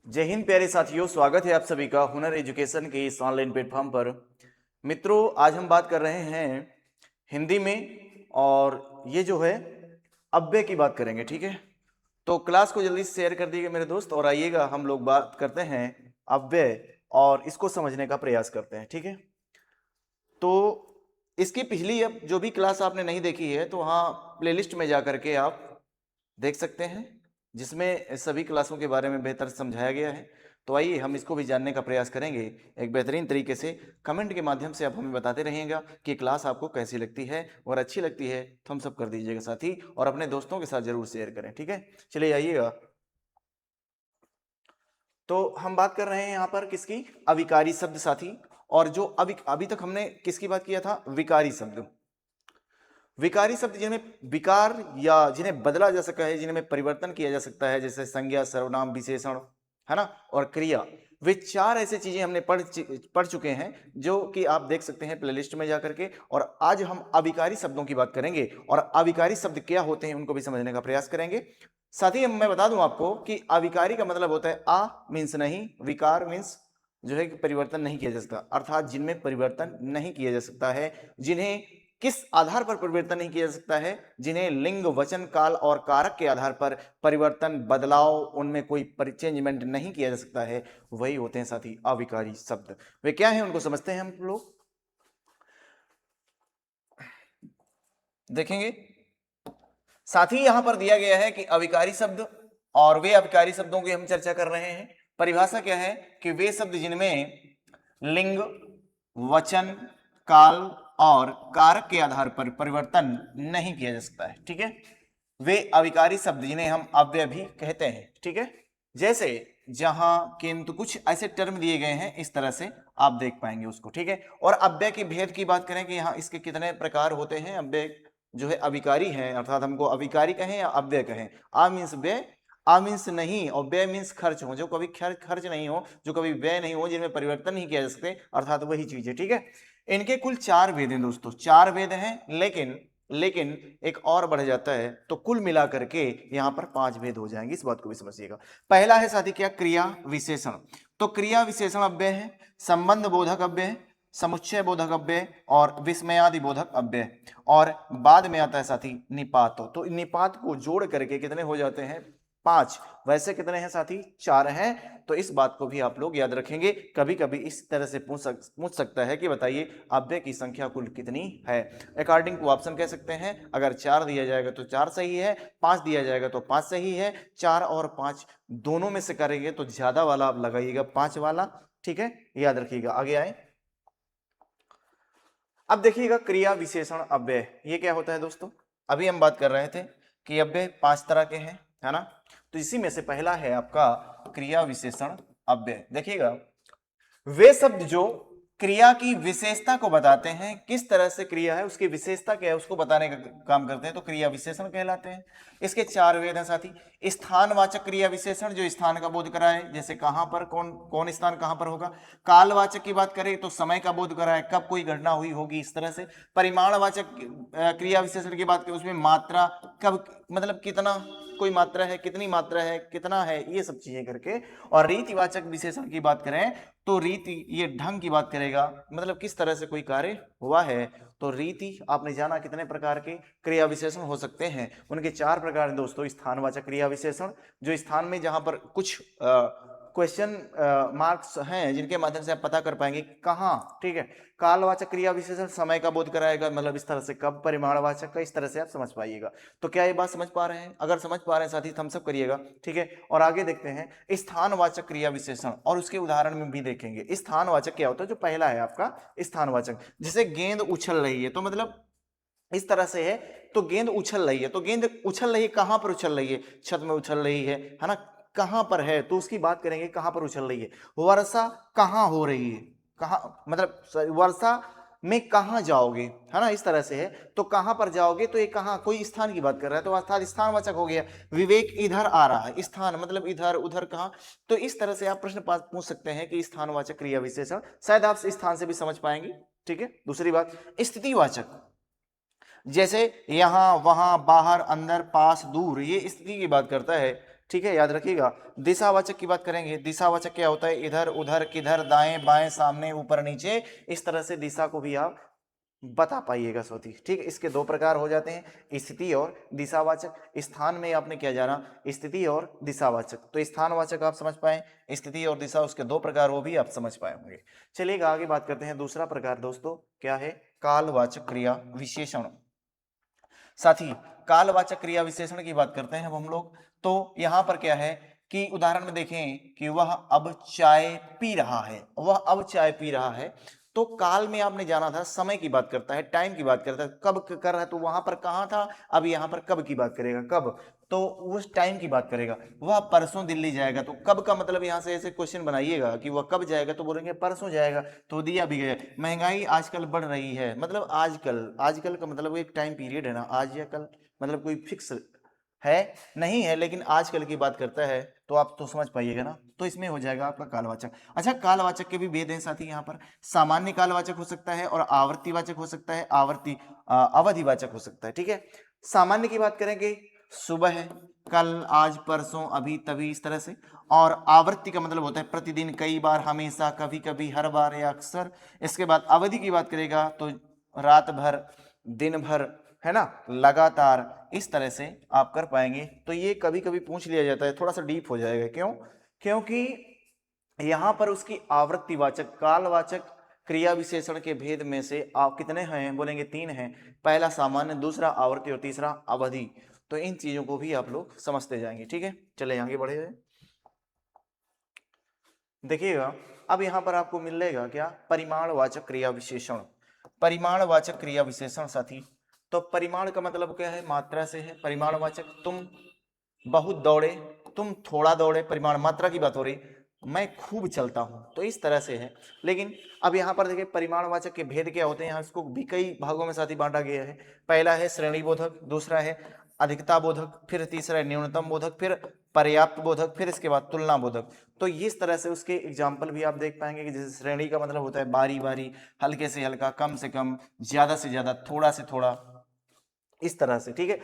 जय हिंद प्यारे साथियों, स्वागत है आप सभी का हुनर एजुकेशन के इस ऑनलाइन प्लेटफॉर्म पर। मित्रों, आज हम बात कर रहे हैं हिंदी में और ये जो है अव्यय की बात करेंगे। ठीक है, तो क्लास को जल्दी से शेयर कर दीजिए मेरे दोस्त और आइएगा हम लोग बात करते हैं अव्यय और इसको समझने का प्रयास करते हैं। ठीक है, तो इसकी पिछली अब जो भी क्लास आपने नहीं देखी है तो वहाँ प्लेलिस्ट में जा करके आप देख सकते हैं, जिसमें सभी क्लासों के बारे में बेहतर समझाया गया है। तो आइए हम इसको भी जानने का प्रयास करेंगे एक बेहतरीन तरीके से। कमेंट के माध्यम से आप हमें बताते रहिएगा कि क्लास आपको कैसी लगती है, और अच्छी लगती है थम्स अप कर दीजिएगा साथ ही, और अपने दोस्तों के साथ जरूर शेयर करें। ठीक है, चलिए आइएगा। तो हम बात कर रहे हैं यहाँ पर किसकी? अविकारी शब्द साथी। और जो अभी तक हमने किसकी बात किया था? विकारी शब्द। विकारी शब्द जिनमें विकार या जिन्हें बदला जा सका है, जिनमें परिवर्तन किया जा सकता है, जैसे संज्ञा, सर्वनाम, विशेषण, है ना, और क्रिया। वे चार ऐसी चीजें हमने पढ़ चुके हैं जो कि आप देख सकते हैं प्लेलिस्ट में जाकर के। और आज हम अविकारी शब्दों की बात करेंगे और अविकारी शब्द क्या होते हैं उनको भी समझने का प्रयास करेंगे। साथ ही मैं बता दूं आपको कि अविकारी का मतलब होता है आ मीन्स नहीं, विकार मीन्स जो है कि परिवर्तन नहीं किया जा सकता, अर्थात जिनमें परिवर्तन नहीं किया जा सकता है। जिन्हें किस आधार पर परिवर्तन नहीं किया जा सकता है? जिन्हें लिंग, वचन, काल और कारक के आधार पर परिवर्तन, बदलाव, उनमें कोई चेंजमेंट नहीं किया जा सकता है, वही होते हैं साथी अविकारी शब्द। वे क्या हैं उनको समझते हैं हम लोग, देखेंगे। साथ ही यहां पर दिया गया है कि अविकारी शब्द, और वे अविकारी शब्दों की हम चर्चा कर रहे हैं। परिभाषा क्या है कि वे शब्द जिनमें लिंग, वचन, काल और कारक के आधार पर परिवर्तन नहीं किया जा सकता है। ठीक है, वे अविकारी शब्द जिन्हें हम अव्यय भी कहते हैं। ठीक है, जैसे जहां, किंतु, कुछ ऐसे टर्म दिए गए हैं, इस तरह से आप देख पाएंगे उसको। ठीक है, और अव्यय के भेद की बात करें कि यहाँ इसके कितने प्रकार होते हैं। अव्यय जो है अविकारी है, अर्थात हमको अविकारी कहें या अव्यय कहें। आ मीन्स व्यय, आ मीन्स नहीं, और व्यय मीन्स खर्च हो, जो कभी खर्च नहीं हो, जो कभी व्यय नहीं हो, जिनमें परिवर्तन नहीं किया जा सकते, अर्थात वही चीज है। ठीक है, इनके कुल चार भेद हैं दोस्तों, चार भेद हैं, लेकिन एक और बढ़ जाता है तो कुल मिला करके यहां पर पांच भेद हो जाएंगे, इस बात को भी समझिएगा। पहला है साथी क्या? क्रिया विशेषण। तो क्रिया विशेषण अव्यय है, संबंध बोधक अव्यय है, समुच्चय बोधक अव्यय और विस्मयादि बोधक अव्यय। और बाद में आता है साथी निपात। तो निपात को जोड़ करके कितने हो जाते हैं? पांच। वैसे कितने हैं साथी? चार हैं। तो इस बात को भी आप लोग याद रखेंगे। कभी कभी इस तरह से पूछ सकता है कि बताइए अव्यय की संख्या कुल कितनी है। अकॉर्डिंग टू ऑप्शन कह सकते हैं, अगर चार दिया जाएगा तो चार सही है, पांच दिया जाएगा तो पांच सही है। चार और पांच दोनों में से करेंगे तो ज्यादा वाला आप लगाइएगा, पांच वाला। ठीक है, याद रखिएगा। आगे आए, अब देखिएगा क्रिया विशेषण अव्यय, ये क्या होता है दोस्तों? अभी हम बात कर रहे थे कि अव्यय पांच तरह के हैं, है ना। तो इसी में से पहला है आपका क्रिया विशेषण अव्यय। देखिएगा, वे शब्द जो क्रिया की विशेषता को बताते हैं, किस तरह से क्रिया है, उसकी विशेषता क्या है, उसको बताने का काम करते हैं, तो क्रिया विशेषण कहलाते हैं। इसके चार भेद हैं साथी। स्थानवाचक क्रिया विशेषण, जो स्थान का बोध कराए, जैसे कहां पर, कौन कौन स्थान कहां पर होगा। कालवाचक की बात करें तो समय का बोध कराए, कब कोई घटना हुई होगी, इस तरह से। परिमाणवाचक क्रिया विशेषण की बात करें, उसमें मात्रा, कब, मतलब कितना, कोई मात्रा है, कितनी मात्रा है, कितना है, ये सब चीजें करके। और रीतिवाचक विशेषण की बात करें तो रीति, ये ढंग की बात करेगा, मतलब किस तरह से कोई कार्य हुआ है। तो रीति आपने जाना कितने प्रकार के क्रिया विशेषण हो सकते हैं, उनके चार प्रकार हैं दोस्तों। स्थानवाचक क्रिया विशेषण, जो स्थान में जहां पर कुछ क्वेश्चन मार्क्स हैं जिनके माध्यम से आप पता कर पाएंगे कहाँ। ठीक है, कालवाचक क्रिया विशेषण समय का बोध कराएगा, मतलब इस तरह से कब। परिमाणवाचक का इस तरह से आप समझ पाइएगा। तो क्या ये बात समझ पा रहे हैं? अगर समझ पा रहे हैं साथी थम्स अप करिएगा। ठीक है, और आगे देखते हैं स्थानवाचक क्रिया विशेषण, और उसके उदाहरण में भी देखेंगे। स्थानवाचक क्या होता है? जो पहला है आपका स्थानवाचक, जैसे गेंद उछल रही है, तो मतलब इस तरह से है, तो गेंद उछल रही है, तो गेंद उछल रही है, कहां पर उछल रही है? छत में उछल रही है ना, कहां पर है, तो उसकी बात करेंगे कहां पर उछल रही है। वर्षा कहां हो रही है, कहां, मतलब वर्षा में कहां जाओगे, है ना, इस तरह से है। तो कहां पर जाओगे, तो ये कहां, कोई स्थान की बात कर रहा है, तो अर्थात स्थानवाचक हो गया। विवेक इधर आ रहा है, स्थान मतलब इधर, उधर कहां। तो इस तरह से आप प्रश्न पूछ सकते हैं कि स्थानवाचक क्रिया विशेषण, शायद आप स्थान से भी समझ पाएंगे। ठीक है, दूसरी बात स्थितिवाचक, जैसे यहां, वहां, बाहर, अंदर, पास, दूर, ये स्थिति की बात करता है। ठीक है, याद रखिएगा। दिशावाचक की बात करेंगे, दिशावाचक क्या होता है, इधर उधर किधर, दाएं बाएं सामने ऊपर नीचे, इस तरह से दिशा को भी आप बता पाइएगा सोती। ठीक है, इसके दो प्रकार हो जाते हैं, स्थिति और दिशावाचक। स्थान में आपने क्या जाना, स्थिति और दिशावाचक। तो स्थानवाचक आप समझ पाए, स्थिति और दिशा उसके दो प्रकार वो भी आप समझ पाए होंगे। चलिएगा आगे बात करते हैं। दूसरा प्रकार दोस्तों क्या है, कालवाचक क्रिया विशेषण। साथी कालवाचक क्रिया विशेषण की बात करते हैं अब हम लोग। तो यहां पर क्या है कि उदाहरण में देखें कि वह अब चाय पी रहा है, वह अब चाय पी रहा है। तो काल में आपने जाना था, समय की बात करता है, टाइम की बात करता है, कब कर रहा है, तो वहां पर कहां था, अब यहां पर कब की बात करेगा, कब, तो उस टाइम की बात करेगा। वह परसों दिल्ली जाएगा, तो कब का मतलब यहां से ऐसे क्वेश्चन बनाइएगा कि वह कब जाएगा, तो बोलेंगे परसों जाएगा, तो दिया भी गया। महंगाई आजकल बढ़ रही है, मतलब आजकल, आजकल का मतलब एक टाइम पीरियड है ना, आज या कल, मतलब कोई फिक्स है नहीं है, लेकिन आजकल की बात करता है, तो आप तो समझ पाइएगा ना। तो इसमें हो जाएगा आपका कालवाचक। अच्छा, कालवाचक के भी भेद हैं साथी यहाँ पर। सामान्य कालवाचक हो सकता है और आवर्तीवाचक हो सकता है, अवधिवाचक हो सकता है। ठीक है, सामान्य की बात करेंगे, सुबह, कल, आज, परसों, अभी, तभी, इस तरह से। और आवृत्ति का मतलब होता है प्रतिदिन, कई बार, हमेशा, कभी कभी, हर बार या अक्सर। इसके बाद अवधि की बात करेगा तो रात भर, दिन भर, है ना, लगातार, इस तरह से आप कर पाएंगे। तो ये कभी कभी पूछ लिया जाता है, थोड़ा सा डीप हो जाएगा। क्यों, क्योंकि यहां पर उसकी आवृत्तिवाचक कालवाचक क्रिया विशेषण के भेद में से आप कितने हैं, बोलेंगे तीन हैं। पहला सामान्य, दूसरा आवर्ती और तीसरा अवधि। तो इन चीजों को भी आप लोग समझते जाएंगे। ठीक है, चले आगे बढ़े हुए देखिएगा। अब यहां पर आपको मिलेगा क्या, परिमाणवाचक क्रिया विशेषण। परिमाणवाचक क्रिया विशेषण साथी, तो परिमाण का मतलब क्या है, मात्रा से है। परिमाणवाचक, तुम बहुत दौड़े, तुम थोड़ा दौड़े, परिमाण मात्रा की बात हो रही। मैं खूब चलता हूं, तो इस तरह से है। लेकिन अब यहां पर देखिए परिमाणवाचक के भेद क्या होते हैं, यहाँ इसको भी कई भागों में साथी बांटा गया है। पहला है श्रेणी बोधक, दूसरा है अधिकता बोधक, फिर तीसरा है न्यूनतम बोधक, फिर पर्याप्त बोधक, फिर इसके बाद तुलना बोधक। तो इस तरह से उसके एग्जाम्पल भी आप देख पाएंगे कि जैसे श्रेणी का मतलब होता है बारी बारी, हल्के से हल्का, कम से कम, ज्यादा से ज्यादा, थोड़ा से थोड़ा, इस तरह से। ठीक है,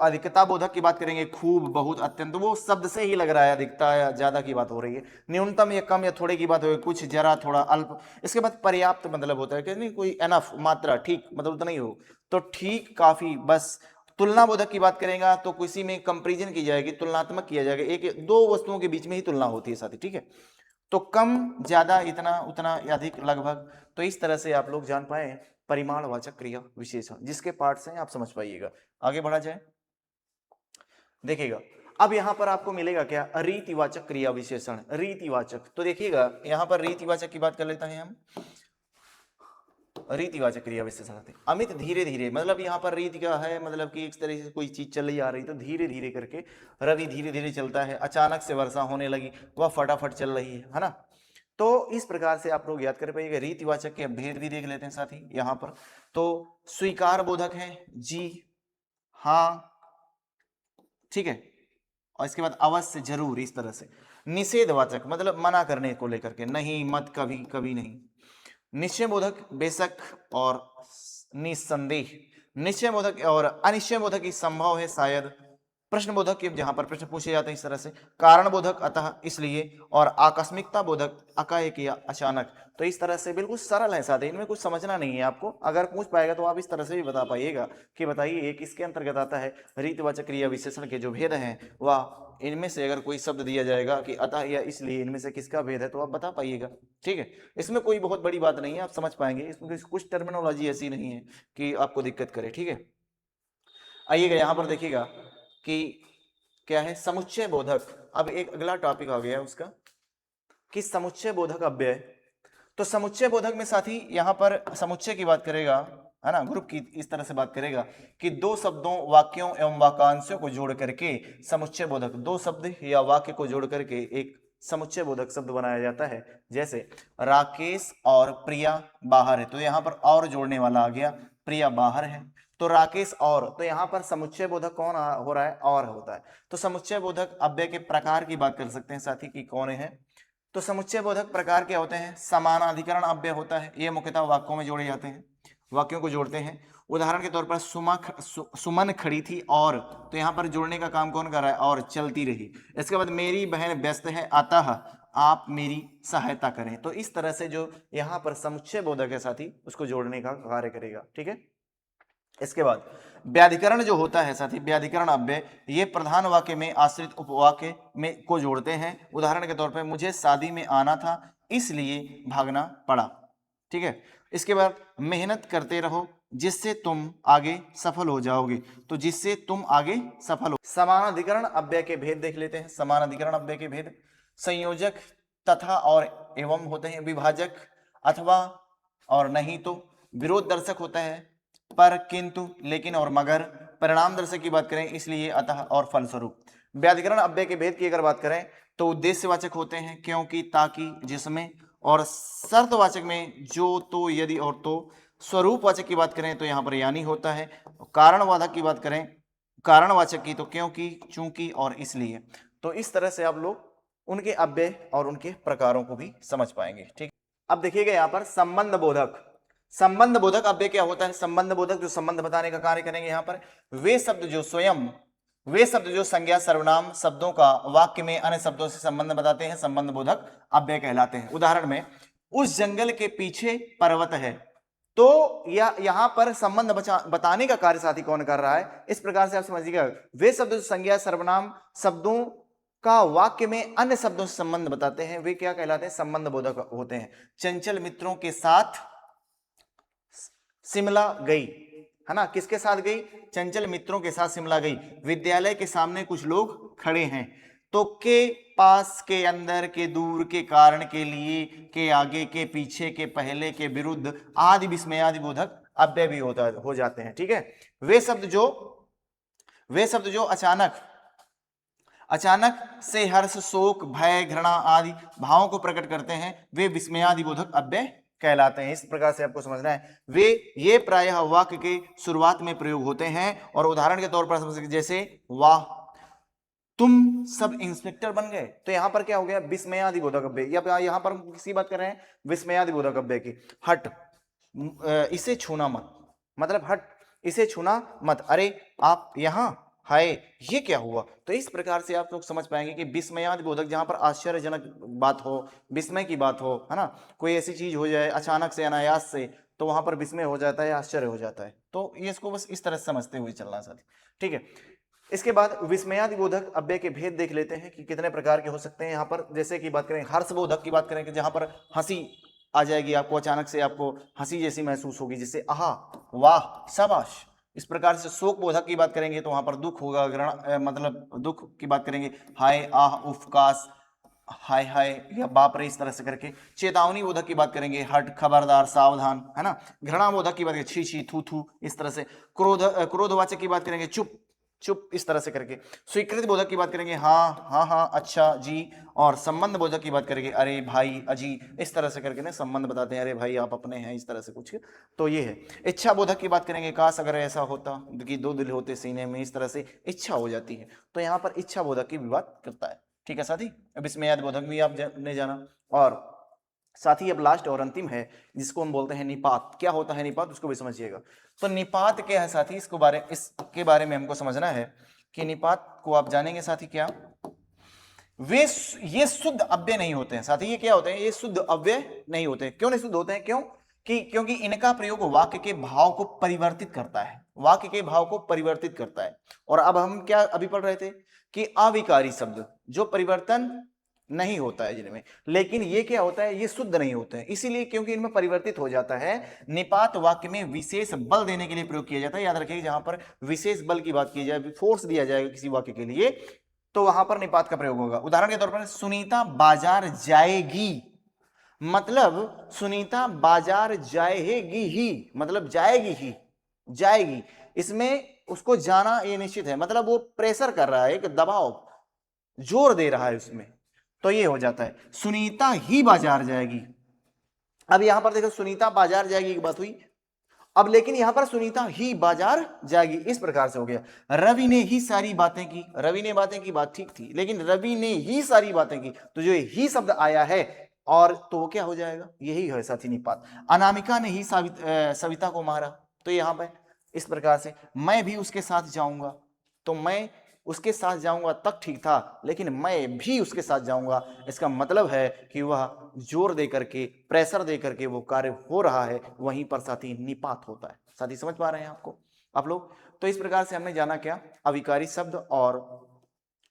अधिकता बोधक की बात करेंगे, खूब, बहुत, अत्यंत, वो शब्द से ही लग रहा है अधिकता या ज्यादा की बात हो रही है। न्यूनतम या कम या थोड़े की बात हो रही है, कुछ, जरा, थोड़ा, अल्प। इसके बाद पर्याप्त मतलब होता है कि नहीं, कोई एनफ, मात्रा, ठीक, मतलब उतना ही हो, तो ठीक, काफी, बस। तुलना बोधक की बात करेंगे तो किसी में कंपैरिजन की जाएगी, तुलनात्मक किया जाएगा, एक दो वस्तुओं के बीच में ही तुलना होती है साथी। ठीक है, तो कम, ज्यादा, इतना, उतना, अधिक, लगभग। तो इस तरह से आप लोग जान पाए परिमाणवाचक क्रिया विशेषण, जिसके पार्ट से आप समझ पाइएगा। आगे बढ़ा जाए, देखिएगा। अब यहां पर आपको मिलेगा क्या, रीतिवाचक क्रिया विशेषण। रीतिवाचक, तो देखिएगा यहां पर रीतिवाचक की बात कर लेते हैं हम। रीतिवाचक क्रिया विशेषण, अमित धीरे धीरे, मतलब यहाँ पर रीति का है, मतलब कि एक तरह से कोई चीज चली आ रही तो धीरे धीरे करके, रवि धीरे धीरे चलता है, अचानक से वर्षा होने लगी, वह फटाफट चल रही है ना। तो इस प्रकार से आप लोग याद कर पाइएगा। रीतिवाचक के भेद भी देख लेते हैं साथी यहाँ पर। तो स्वीकार बोधक है, जी, हाँ, ठीक है, और इसके बाद अवश्य, जरूर, इस तरह से। निषेधवाचक मतलब मना करने को लेकर के, नहीं, मत, कभी, कभी नहीं। निश्चय बोधक, बेशक और निस्संदेह। निश्चय बोधक और अनिश्चय बोधक की संभव है, शायद। प्रश्न बोधक के जहां पर प्रश्न पूछे जाते हैं इस तरह से। कारण बोधक, अतः, इसलिए। और आकस्मिकता बोधक, अकाएक या अचानक। तो इस तरह से बिल्कुल सरल है साथी, इनमें कुछ समझना नहीं है आपको। अगर पूछ पाएगा तो आप इस तरह से भी बता पाइएगा कि बताइए किसके अंतर्गत आता है। रीतिवाचक क्रिया विशेषण के जो भेद हैं वह, इनमें से अगर कोई शब्द दिया जाएगा कि अतः या इसलिए, इनमें से किसका भेद है, तो आप बता पाइएगा। ठीक है, इसमें कोई बहुत बड़ी बात नहीं है, आप समझ पाएंगे। इसमें कुछ टर्मिनोलॉजी ऐसी नहीं है कि आपको दिक्कत करे। ठीक है, आइएगा यहां पर देखिएगा कि क्या है, समुच्चय बोधक। अब एक अगला टॉपिक आ गया उसका कि समुच्चय बोधक अव्यय। तो समुच्चय बोधक में साथी यहां पर समुच्चय की बात करेगा, है ना, ग्रुप की, इस तरह से बात करेगा कि दो शब्दों, वाक्यों एवं वाक्यांशों को जोड़ करके समुच्चय बोधक, दो शब्द या वाक्य को जोड़ करके एक समुच्चय बोधक शब्द बनाया जाता है। जैसे राकेश और प्रिया बाहर है, तो यहां पर और जोड़ने वाला आ गया, प्रिया बाहर है, तो राकेश और, तो यहां पर समुच्चय बोधक कौन हो रहा है, और होता है। तो समुच्चय बोधक अव्यय के प्रकार की बात कर सकते हैं साथी कि कौन है। तो समुच्चय बोधक प्रकार क्या होते हैं, समानाधिकरण अव्यय होता है, ये मुख्यतः वाक्यों में जोड़े जाते हैं, वाक्यों को जोड़ते हैं। उदाहरण के तौर पर सुमन खड़ी थी और, तो यहाँ पर जोड़ने का काम कौन कर रहा है, और चलती रही। इसके बाद मेरी बहन व्यस्त है, अतः आप मेरी सहायता करें। तो इस तरह से जो यहाँ पर समुच्चय बोधक है साथी, उसको जोड़ने का कार्य करेगा। ठीक है। इसके बाद व्याधिकरण जो होता है साथी, व्याधिकरण अव्यय, ये प्रधान वाक्य में आश्रित उपवाक्य में को जोड़ते हैं। उदाहरण के तौर पर मुझे शादी में आना था इसलिए भागना पड़ा। ठीक है। इसके बाद मेहनत करते रहो जिससे तुम आगे सफल हो जाओगे, तो जिससे तुम आगे सफल हो। समानाधिकरण अव्यय के भेद देख लेते हैं। समानाधिकरण अव्यय के भेद, संयोजक तथा और एवं होते हैं, विभाजक अथवा और नहीं तो, विरोध दर्शक होता है, पर, किंतु, लेकिन और मगर, परिणाम दर्शक की बात करें इसलिए, अतः और फलस्वरूप। व्याधिकरण अव्यय के भेद की अगर बात करें तो उद्देश्यवाचक होते हैं क्योंकि, ताकि, जिसमें, और शर्तवाचक में जो, तो, यदि और तो। स्वरूपवाचक की बात करें तो यहाँ पर यानी होता है। कारणवाचक की बात करें, कारणवाचक की तो क्योंकि, चूंकि और इसलिए। तो इस तरह से आप लोग उनके अव्यय और उनके प्रकारों को भी समझ पाएंगे। ठीक। अब देखिएगा यहाँ पर संबंध बोधक। संबंध बोधक अव्यय क्या होता है? संबंध बोधक जो संबंध बताने का कार्य करेंगे यहाँ पर, वे शब्द जो संज्ञा सर्वनाम शब्दों का वाक्य में अन्य शब्दों से संबंध बताते हैं, संबंध बोधक अव्यय कहलाते हैं। उदाहरण में, उस जंगल के पीछे पर्वत है, तो यहां पर संबंध बताने का कार्य साथी कौन कर रहा है, इस प्रकार से आप समझिएगा। वे शब्द जो संज्ञा सर्वनाम शब्दों का वाक्य में अन्य शब्दों से संबंध बताते हैं, वे क्या कहलाते हैं? संबंध बोधक होते हैं। चंचल मित्रों के साथ शिमला गई, है ना, किसके साथ गई? चंचल मित्रों के साथ शिमला गई। विद्यालय के सामने कुछ लोग खड़े हैं, तो के, पास, के, अंदर, के, दूर, के, कारण, के लिए, के, आगे, के, पीछे, के, पहले, के विरुद्ध आदि विस्मयादि बोधक अव्यय भी हो जाते हैं। ठीक है। वे शब्द जो अचानक से हर्ष, शोक, भय, घृणा आदि भावों को प्रकट करते हैं, वे विस्मयादि बोधक अव्यय कहलाते हैं। इस प्रकार से आपको समझना है। ये प्रायः वाक्य के शुरुआत में प्रयोग होते हैं, और उदाहरण के तौर पर समझ सकते, जैसे वाह तुम सब इंस्पेक्टर बन गए, तो यहां पर क्या हो गया? विस्मयादि बोधक अव्यय। या यहां पर हम किसकी बात कर रहे हैं? विस्मयादि बोधक अव्यय की। हट, इसे छूना मत, मतलब हट, इसे छूना मत, अरे आप यहां, हाय ये क्या हुआ। तो इस प्रकार से आप लोग समझ पाएंगे कि विस्मयादि बोधक, जहां पर आश्चर्यजनक बात हो, विस्मय की बात हो, है ना, कोई ऐसी चीज हो जाए अचानक से, अनायास से, तो वहां पर विस्मय हो जाता है, आश्चर्य हो जाता है। तो ये इसको बस इस तरह से समझते हुए चलना साथी। ठीक है। इसके बाद विस्मयादि बोधक अव्यय के भेद देख लेते हैं कि कितने प्रकार के हो सकते हैं। यहाँ पर जैसे कि बात करें हर्षबोधक की बात करें कि जहां पर हंसी आ जाएगी आपको, अचानक से आपको हंसी जैसी महसूस होगी, जिससे आहा, वाह, शाबाश। इस प्रकार से शोक बोधक की बात करेंगे तो वहां पर दुख होगा, मतलब दुख की बात करेंगे, हाय, आह, उफ, काश, हाय हाय या बाप रे, इस तरह से करके। चेतावनी बोधक की बात करेंगे, हट, खबरदार, सावधान, है ना। घृणा बोधक की बात करेंगे, छी छी, थू थू, इस तरह से। क्रोधवाचक की बात करेंगे, चुप चुप, इस तरह से करके। स्वीकृति बोधक की बात करेंगे, हाँ हाँ हाँ, अच्छा जी। और संबंध बोधक की बात करेंगे, अरे भाई, अजी, इस तरह से करके ना संबंध बताते हैं, अरे भाई आप अपने हैं, इस तरह से कुछ। तो ये है। इच्छा बोधक की बात करेंगे, काश अगर ऐसा होता कि दो दिल होते सीने में, इस तरह से इच्छा हो जाती है। तो यहाँ पर इच्छा बोधक की भी बात करता है। ठीक है साथी। अब इसमें याद बोधक भी आपने जाना। और साथ ही अब लास्ट और अंतिम है जिसको हम बोलते हैं निपात। क्या होता है निपात, उसको भी समझिएगा। तो निपात क्या है साथी, इसके बारे में हमको समझना है कि निपात को आप जानेंगे साथी क्या, ये शुद्ध अव्यय नहीं होते हैं साथी। ये क्या होते हैं? ये शुद्ध अव्यय नहीं होते। क्यों नहीं शुद्ध होते हैं? क्योंकि इनका प्रयोग वाक्य के भाव को परिवर्तित करता है, वाक्य के भाव को परिवर्तित करता है। और अब हम क्या अभी पढ़ रहे थे कि अविकारी शब्द जो परिवर्तन नहीं होता है जिनमें, लेकिन ये क्या होता है? ये शुद्ध नहीं होते हैं, इसीलिए क्योंकि इनमें परिवर्तित हो जाता है। निपात वाक्य में विशेष बल देने के लिए प्रयोग किया जाता है। याद रखिए, जहां पर विशेष बल की बात की जाए, फोर्स दिया जाएगा किसी वाक्य के लिए, तो वहां पर निपात का प्रयोग होगा। उदाहरण के तौर पर, सुनीता बाजार जाएगी, मतलब सुनीता बाजार जाएगी ही, मतलब जाएगी ही, जाएगी। इसमें उसको जाना ये निश्चित है, मतलब वो प्रेशर कर रहा है, एक दबाव, जोर दे रहा है उसमें। तो ये हो जाता है, सुनीता ही बाजार जाएगी। अब यहां पर देखो, सुनीता बाजार जाएगी की बात हुई, अब लेकिन यहां पर सुनीता ही बाजार जाएगी, इस प्रकार से हो गया। रवि ने ही सारी बातें की, रवि ने बातें की, बात ठीक थी, लेकिन रवि ने ही सारी बातें की, तो जो ही शब्द आया है, और तो वो क्या हो जाएगा? यही है साथी निपात। अनामिका ने ही सविता को मारा, तो यहां पर इस प्रकार से मैं भी उसके साथ जाऊंगा, तो मैं उसके साथ जाऊंगा तक ठीक था, लेकिन मैं भी उसके साथ जाऊंगा, इसका मतलब है कि वह जोर दे करके, प्रेशर दे करके वो कार्य हो रहा है, वहीं पर साथी निपात होता है। साथी समझ पा रहे हैं आपको आप लोग? तो इस प्रकार से हमने जाना क्या, अविकारी शब्द, और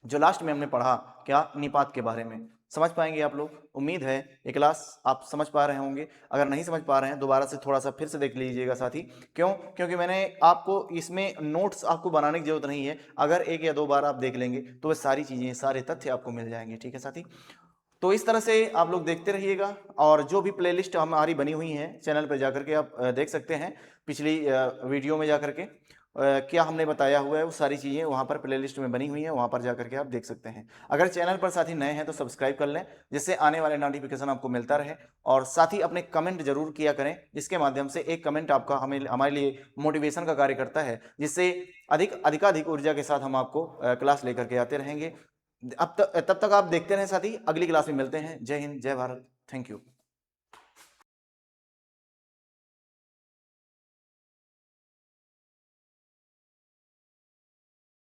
जो लास्ट में हमने पढ़ा क्या, निपात के बारे में। समझ पाएंगे आप लोग? उम्मीद है ये क्लास आप समझ पा रहे होंगे। अगर नहीं समझ पा रहे हैं दोबारा से थोड़ा सा फिर से देख लीजिएगा साथी। क्यों? क्योंकि मैंने आपको इसमें नोट्स आपको बनाने की जरूरत नहीं है, अगर एक या दो बार आप देख लेंगे तो वह सारी चीजें, सारे तथ्य आपको मिल जाएंगे। ठीक है साथी? तो इस तरह से आप लोग देखते रहिएगा, और जो भी प्लेलिस्ट हमारी बनी हुई है चैनल पर जाकर के आप देख सकते हैं, पिछली वीडियो में जाकर के क्या हमने बताया हुआ है वो सारी चीज़ें वहाँ पर प्लेलिस्ट में बनी हुई हैं, वहाँ पर जाकर के आप देख सकते हैं। अगर चैनल पर साथी नए हैं तो सब्सक्राइब कर लें, जिससे आने वाले नोटिफिकेशन आपको मिलता रहे। और साथ ही अपने कमेंट जरूर किया करें, जिसके माध्यम से एक कमेंट आपका हमें हमारे लिए मोटिवेशन का कार्य करता है, जिससे अधिकाधिक ऊर्जा के साथ हम आपको क्लास लेकर के आते रहेंगे। तब तक आप देखते रहें साथी, अगली क्लास में मिलते हैं। जय हिंद, जय भारत, थैंक यू।